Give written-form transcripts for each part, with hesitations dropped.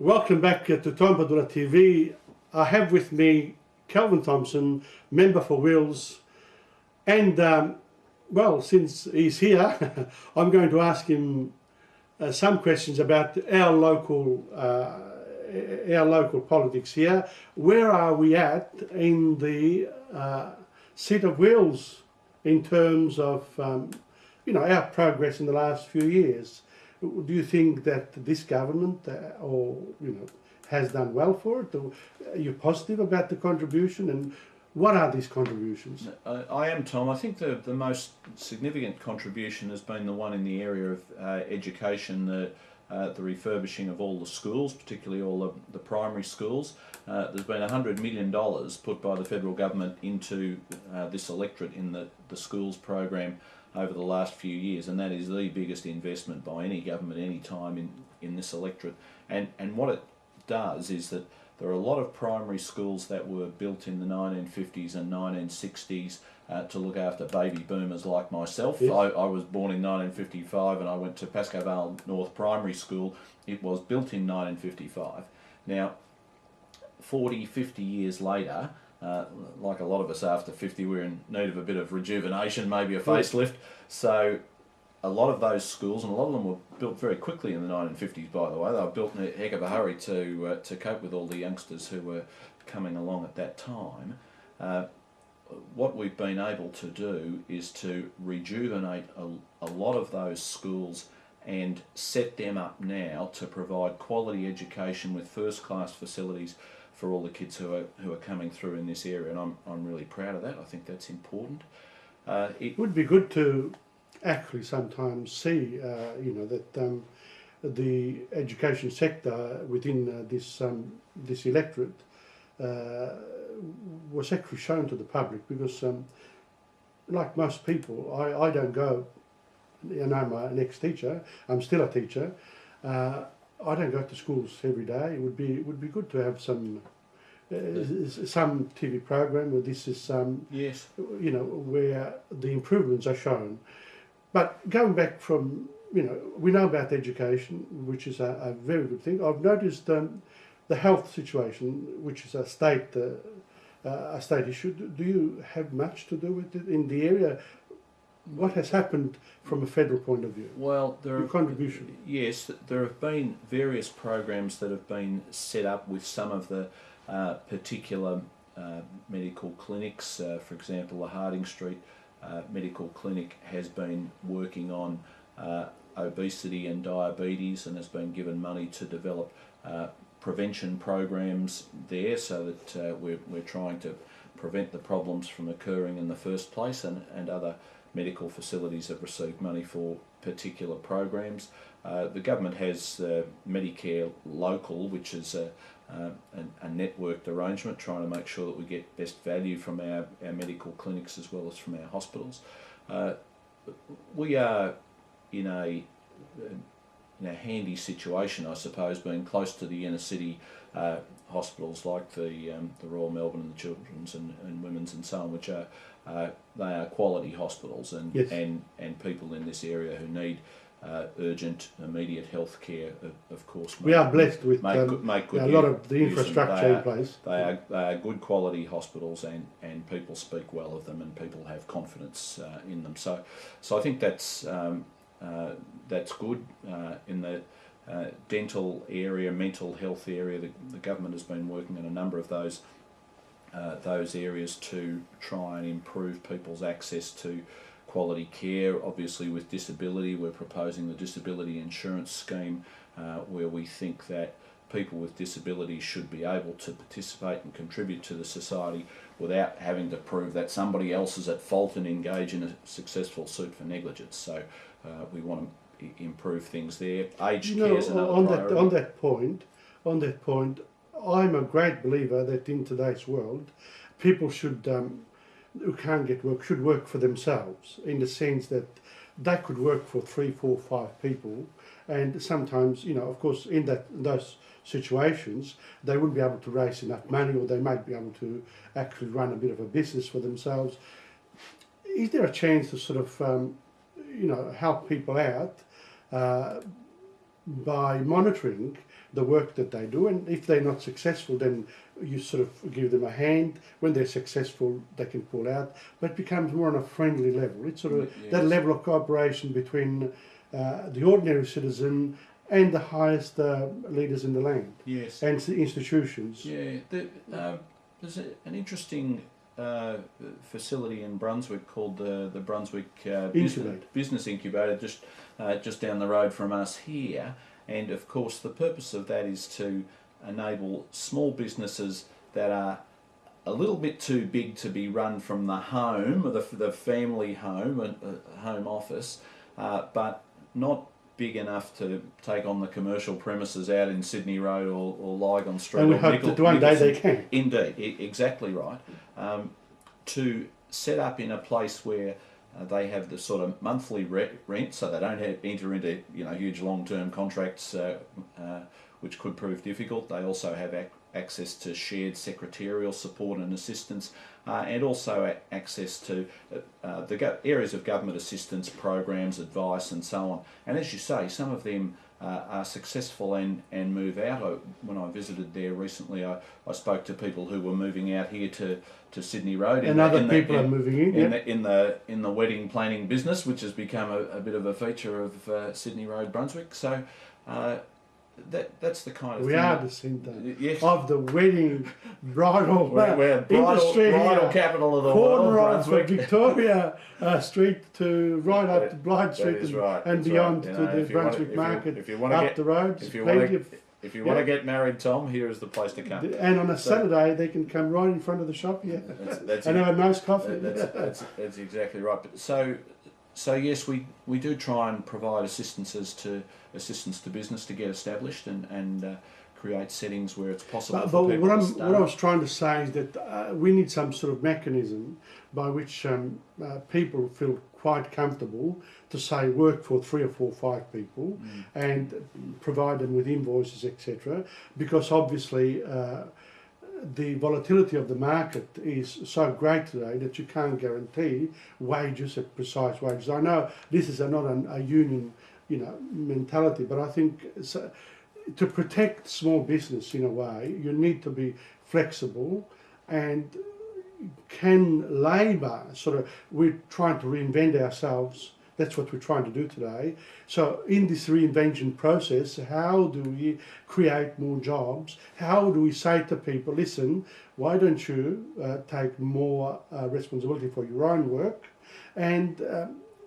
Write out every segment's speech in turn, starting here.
Welcome back to TomPadulaTV. I have with me Kelvin Thomson, member for Wills, and well, since he's here, I'm going to ask him some questions about our local politics here. Where are we at in the seat of Wills in terms of our progress in the last few years? Do you think that this government has done well for it? Are you positive about the contribution, and what are these contributions? I am, Tom. I think the most significant contribution has been the one in the area of education, the refurbishing of all the schools, particularly all the primary schools. There's been $100 million put by the federal government into this electorate in the schools program over the last few years, and that is the biggest investment by any government any time in this electorate. And what it does is that there are a lot of primary schools that were built in the 1950s and 1960s to look after baby boomers like myself. Yes. I was born in 1955 and I went to Pascoe Vale North Primary School. It was built in 1955. Now, 40, 50 years later, like a lot of us after 50, we're in need of a bit of rejuvenation, maybe a facelift. So a lot of those schools, and a lot of them were built very quickly in the 1950s, by the way. They were built in a heck of a hurry to cope with all the youngsters who were coming along at that time. What we've been able to do is to rejuvenate a lot of those schools and set them up now to provide quality education with first-class facilities for all the kids who are coming through in this area, and I'm really proud of that. I think that's important. It would be good to actually sometimes see, that the education sector within this electorate was actually shown to the public, because, like most people, I don't go. I'm an ex-teacher. I'm still a teacher. I don't go to schools every day. It would be good to have some TV program where this is yes, where the improvements are shown. But going back from we know about education, which is a very good thing. I've noticed the health situation, which is a state issue. Do you have much to do with it in the area? What has happened from a federal point of view? Well, your contribution. Yes, there have been various programs that have been set up with some of the particular medical clinics. For example, the Harding Street Medical Clinic has been working on obesity and diabetes, and has been given money to develop prevention programs there, so that we're trying to prevent the problems from occurring in the first place, and other medical facilities have received money for particular programs. The government has Medicare Local, which is a networked arrangement, trying to make sure that we get best value from our medical clinics as well as from our hospitals. We are in a handy situation, I suppose, being close to the inner city hospitals like the Royal Melbourne and the Children's and Women's and so on, which are they are quality hospitals, and yes, and people in this area who need urgent, immediate health care, of course. We are blessed with make good a lot of the infrastructure in place. They are good quality hospitals, and people speak well of them, and people have confidence in them. So I think that's good. In the dental area, mental health area, the government has been working on a number of those areas to try and improve people's access to quality care. Obviously, with disability, we're proposing the disability insurance scheme, where we think that people with disability should be able to participate and contribute to the society without having to prove that somebody else is at fault and engage in a successful suit for negligence. So we want to improve things there. Aged care is another priority. On that point, I'm a great believer that in today's world, people who can't get work should work for themselves, in the sense that they could work for 3, 4, 5 people, and sometimes, of course, in those situations, they wouldn't be able to raise enough money, or they might be able to actually run a bit of a business for themselves. Is there a chance to sort of, help people out by monitoring the work that they do, and if they're not successful, then you sort of give them a hand. When they're successful, they can pull out, but it becomes more on a friendly level. It's sort of that level of cooperation between the ordinary citizen and the highest leaders in the land. Yes. And institutions. Yeah, there's an interesting facility in Brunswick called the Brunswick Business Incubator, just down the road from us here. And of course, the purpose of that is to enable small businesses that are a little bit too big to be run from the home, the family home and home office, but not big enough to take on the commercial premises out in Sydney Road or Lygon Street. And we hope that one day they can. Indeed, exactly right. To set up in a place where they have the sort of monthly rent, so they don't enter into huge long-term contracts, which could prove difficult. They also have access to shared secretarial support and assistance, and also access to the areas of government assistance programs, advice and so on. And as you say, some of them are successful and move out. When I visited there recently, I spoke to people who were moving out here to Sydney Road. And other people are moving in the wedding planning business, which has become a bit of a feature of Sydney Road, Brunswick. So that's the kind of we thing. are the centre of the wedding bridal industry, bridal capital of the world, Brunswick. From Victoria Street to right up to Blythe Street and beyond to the Brunswick Market. If you want to get the roads, if you want to get married, Tom, here is the place to come. And on a Saturday, they can come right in front of the shop here and have a nice coffee. That's exactly right. But so yes, we do try and provide assistance to business to get established and create settings where it's possible for people to start. What I was trying to say is that we need some sort of mechanism by which people feel quite comfortable to say work for 3 or 4 or 5 people and provide them with invoices, etc. Because obviously the volatility of the market is so great today that you can't guarantee wages at precise wages. I know this is not a union, mentality, but I think to protect small business in a way, you need to be flexible and can labour we're trying to reinvent ourselves. That's what we're trying to do today. So in this reinvention process, how do we create more jobs? How do we say to people, listen, why don't you take more responsibility for your own work? And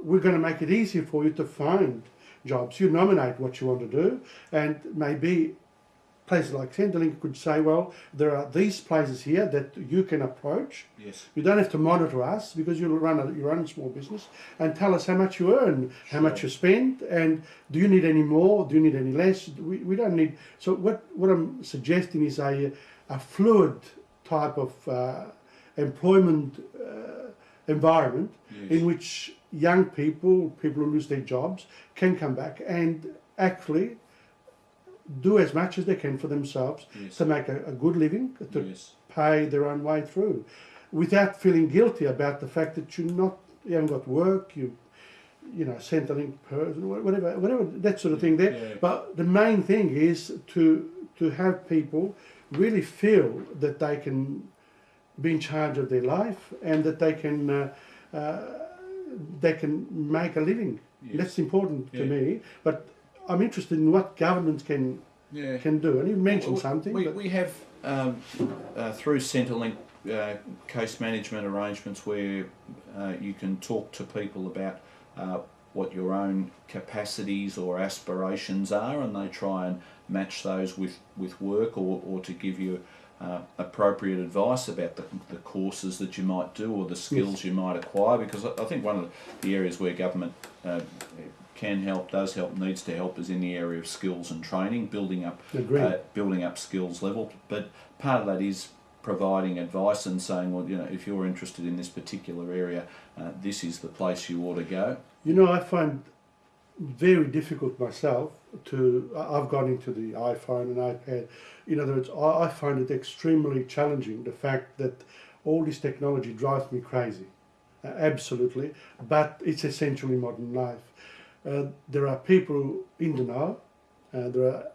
we're going to make it easier for you to find jobs. You nominate what you want to do, and maybe places like Centrelink could say, well, there are these places here that you can approach. Yes. You don't have to monitor us because you'll run your own small business, and tell us how much you earn, how much you spend, and do you need any more, do you need any less? We don't need... So what I'm suggesting is a fluid type of employment environment in which young people who lose their jobs can come back and actually do as much as they can for themselves to make a good living, to pay their own way through, without feeling guilty about the fact that you haven't got work, Centrelink, whatever, that sort of thing there. Yeah. But the main thing is to have people really feel that they can be in charge of their life and that they can make a living. Yes. That's important to me. But I'm interested in what governments can do. And you mentioned something. We have through Centrelink case management arrangements where you can talk to people about what your own capacities or aspirations are, and they try and match those with work or to give you appropriate advice about the courses that you might do or the skills you might acquire. Because I think one of the areas where government can help, does help, needs to help is in the area of skills and training, building up skills level. But part of that is providing advice and saying, well, if you're interested in this particular area, this is the place you ought to go. I find very difficult myself I've gone into the iPhone and iPad. In other words, I find it extremely challenging, the fact that all this technology drives me crazy, absolutely, but it's essentially modern life. There are people in the know There are,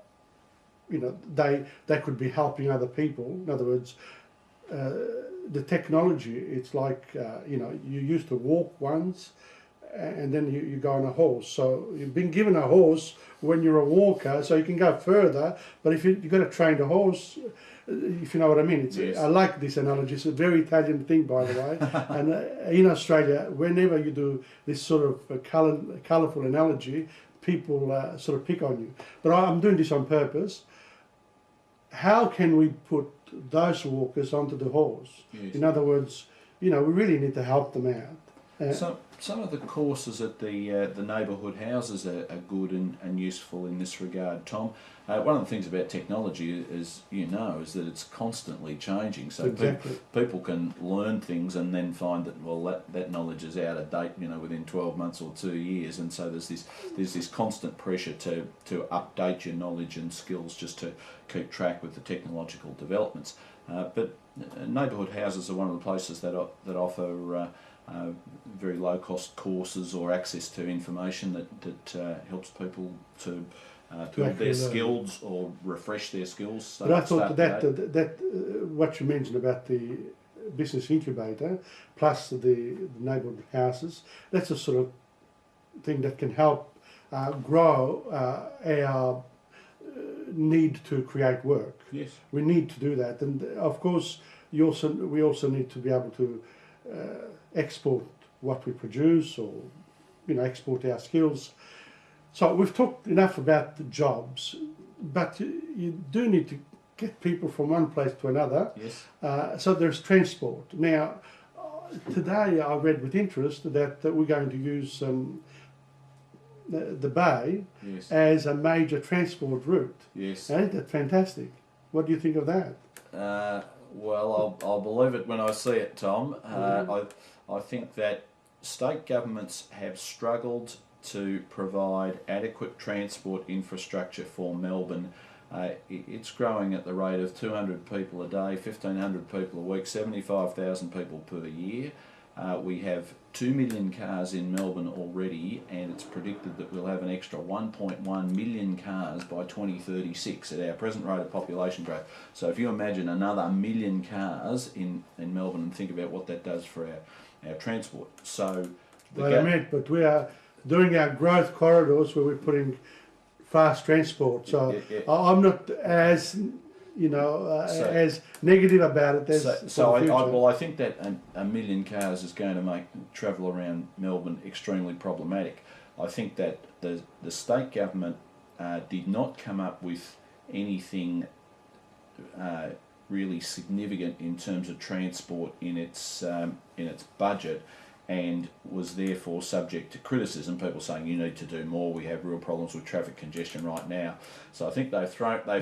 they could be helping other people. In other words, the technology, it's like, you used to walk once and then you go on a horse. So you've been given a horse when you're a walker, so you can go further, but if you've got to train the horse, if you know what I mean. It's, yes. I like this analogy. It's a very Italian thing, by the way. And in Australia, whenever you do this sort of colourful analogy, people sort of pick on you. But I'm doing this on purpose. How can we put those walkers onto the horse? Yes. In other words, we really need to help them out. So some of the courses at the neighbourhood houses are good and useful in this regard, Tom. One of the things about technology is that it's constantly changing. So exactly. people can learn things and then find that that knowledge is out of date, within 12 months or 2 years. And so there's this constant pressure to update your knowledge and skills just to keep track with the technological developments. But neighbourhood houses are one of the places that offer very low-cost courses or access to information that helps people to build their skills or refresh their skills. But I thought that what you mentioned about the business incubator plus the neighbourhood houses, that's a sort of thing that can help grow our need to create work. Yes. We need to do that, and of course we also need to be able to export what we produce, or export our skills. So we've talked enough about the jobs, but you do need to get people from one place to another. Yes. So there's transport. Now, today I read with interest that we're going to use the bay Yes. as a major transport route. Yes. Ain't that fantastic? What do you think of that? Well, I'll believe it when I see it, Tom. I think that state governments have struggled to provide adequate transport infrastructure for Melbourne. It's growing at the rate of 200 people a day, 1,500 people a week, 75,000 people per year. We have 2 million cars in Melbourne already, and it's predicted that we'll have an extra 1.1 million cars by 2036 at our present rate of population growth. So if you imagine another million cars in Melbourne and think about what that does for our transport. So Wait a minute, but we are doing our growth corridors where we're putting fast transport. So yeah. I'm not as as negative about it as I think that a million cars is going to make travel around Melbourne extremely problematic. I think that the state government did not come up with anything really significant in terms of transport in its budget, and was therefore subject to criticism. People saying you need to do more. We have real problems with traffic congestion right now. So I think they've thrown out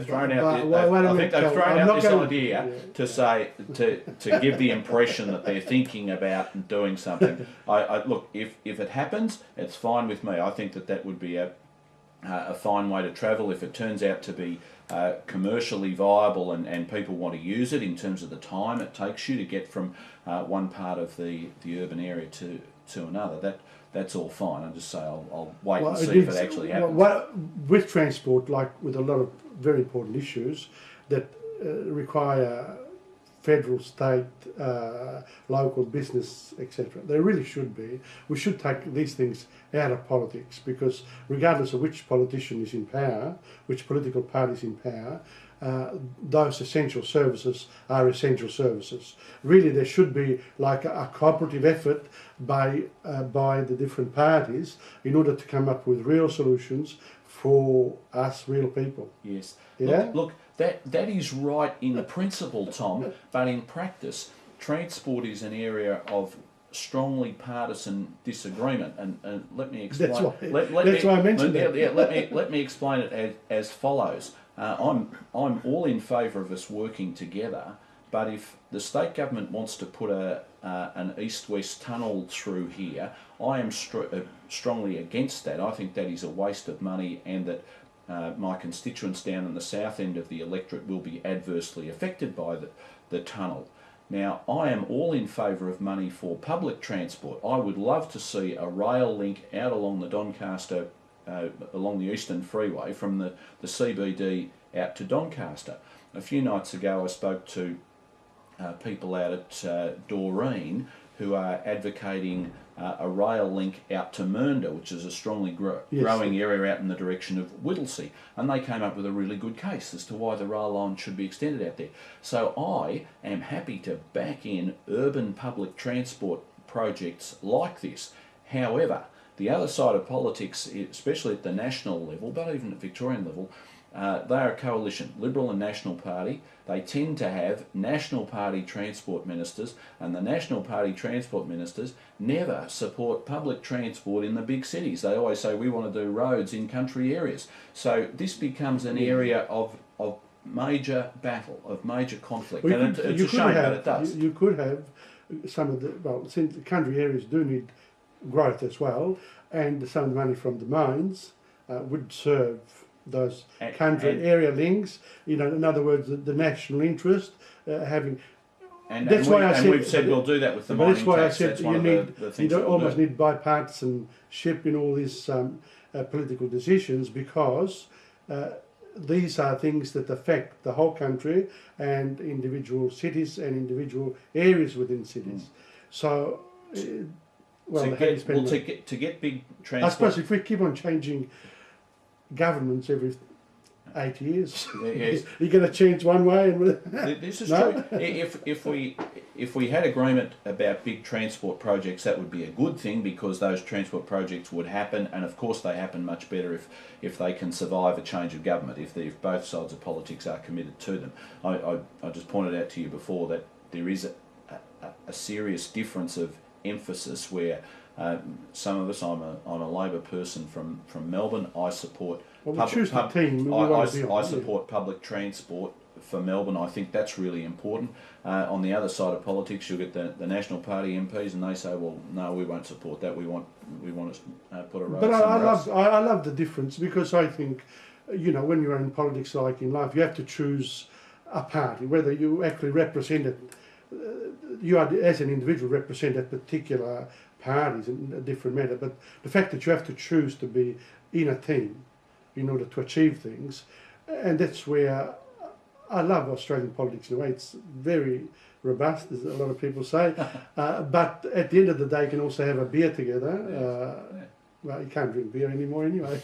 this idea to say to give the impression that they're thinking about doing something. I look, if it happens, it's fine with me. I think that would be a fine way to travel if it turns out to be commercially viable and people want to use it in terms of the time it takes you to get from one part of the urban area to another. That's all fine. I just say I'll wait and see if it actually happens. With transport, like with a lot of very important issues that require federal, state, local business, etc. There really should be. We should take these things out of politics, because regardless of which politician is in power, which political party is in power, those essential services are essential services. Really, there should be like a cooperative effort by the different parties in order to come up with real solutions for us real people. Yes. Yeah? Look, that is right in principle, Tom, but in practice, transport is an area of strongly partisan disagreement, and let me explain. That's why I mentioned that. Yeah, let me explain it as follows. I'm all in favour of us working together, but if the state government wants to put an east-west tunnel through here, I am strongly against that. I think that is a waste of money, and that my constituents down in the south end of the electorate will be adversely affected by the tunnel. Now, I am all in favour of money for public transport. I would love to see a rail link out along the Doncaster along the Eastern Freeway from the CBD out to Doncaster. A few nights ago I spoke to people out at Doreen who are advocating a rail link out to Mernda, which is a strongly growing area out in the direction of Whittlesea, and they came up with a really good case as to why the rail line should be extended out there. So I am happy to back in urban public transport projects like this. However, the other side of politics, especially at the national level, but even at Victorian level, they are a coalition, Liberal and National Party. They tend to have National Party transport ministers, and the National Party transport ministers never support public transport in the big cities. They always say, we want to do roads in country areas. So this becomes an area of major battle, of major conflict. Well, and it's a shame, but it does. You could have some of the, well, since the country areas do need growth as well, and some of the money from the mines would serve those country area links. You know, in other words, the national interest having. And we've said we'll do that with the mining tax. That's why I said you need almost need bipartisanship in all these political decisions, because these are things that affect the whole country and individual cities and individual areas within cities. So, well, to get big transport. I suppose if we keep on changing governments every 8 years, yes. You're going to change one way. And this is true. If we had agreement about big transport projects, that would be a good thing, because those transport projects would happen, and of course they happen much better if they can survive a change of government, if both sides of politics are committed to them. I just pointed out to you before that there is a serious difference of emphasis where some of us, I'm a Labor person from Melbourne. I support I support public transport for Melbourne. I think that's really important. On the other side of politics, you'll get the National Party MPs, and they say, "Well, no, we won't support that. We want to put a road." But I love the difference, because I think, you know, when you're in politics, like in life, you have to choose a party, whether you actually represent it. You are, as an individual, represent a particular parties in a different matter, but the fact that you have to choose to be in a team in order to achieve things, and that's where I love Australian politics in a way. It's very robust, as a lot of people say, but at the end of the day you can also have a beer together. Well, you can't drink beer anymore anyway.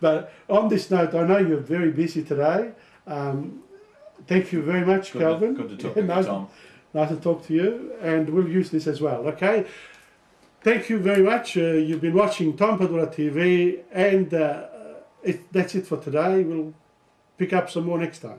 But on this note, I know you're very busy today. Thank you very much, Kelvin. Good to talk to you, Tom. Nice to talk to you, and we'll use this as well, okay? Thank you very much. You've been watching TomPadulaTV, and that's it for today. We'll pick up some more next time.